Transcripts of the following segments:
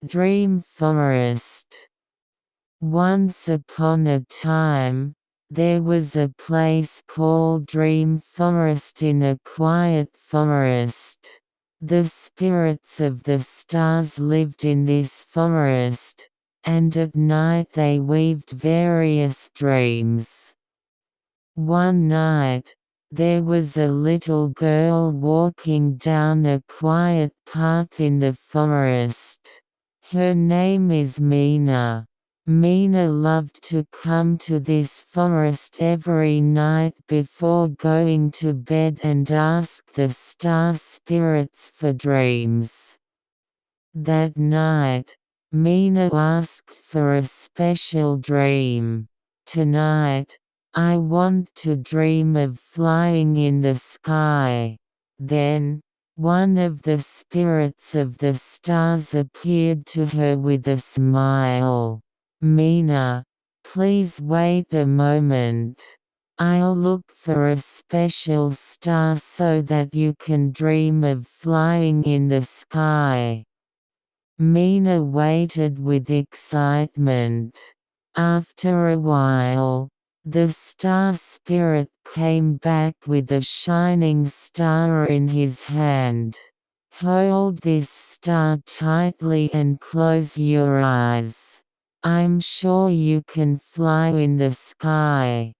Dream Forest. Once upon a time, there was a place called Dream Forest in a quiet forest. The spirits of the stars lived in this forest, and at night they weaved various dreams. One night, there was a little girl walking down a quiet path in the forest. Her name is Mina. Mina loved to come to this forest every night before going to bed and ask the star spirits for dreams. That night, Mina asked for a special dream. "Tonight, I want to dream of flying in the sky." Then, one of the spirits of the stars appeared to her with a smile. "Mina, please wait a moment. I'll look for a special star so that you can dream of flying in the sky." Mina waited with excitement. After a while, the star spirit came back with a shining star in his hand. "Hold this star tightly and close your eyes. I'm sure you can fly in the sky."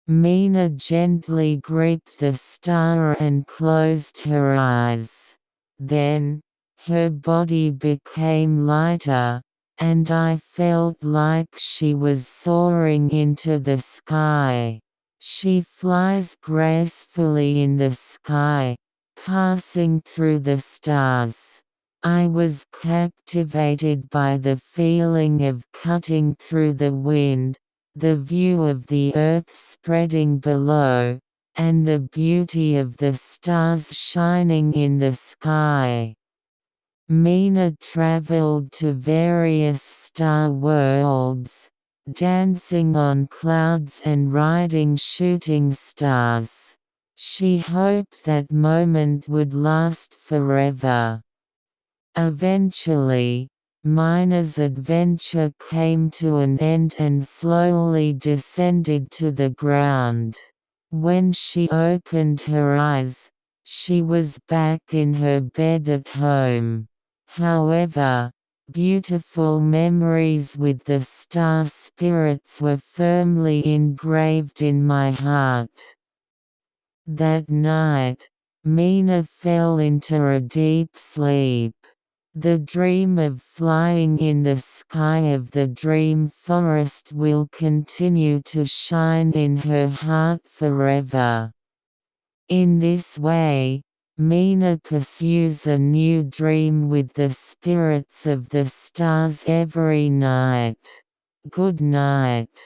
Mina gently gripped the star and closed her eyes. Then, her body became lighter, and I felt like she was soaring into the sky. She flies gracefully in the sky, passing through the stars. I was captivated by the feeling of cutting through the wind, the view of the earth spreading below, and the beauty of the stars shining in the sky. Mina traveled to various star worlds, dancing on clouds and riding shooting stars. She hoped that moment would last forever. Eventually, Mina's adventure came to an end and slowly descended to the ground. When she opened her eyes, she was back in her bed at home. However, beautiful memories with the star spirits were firmly engraved in my heart. That night, Mina fell into a deep sleep. The dream of flying in the sky of the dream forest will continue to shine in her heart forever. In this way, Mina pursues a new dream with the spirits of the stars every night. Good night.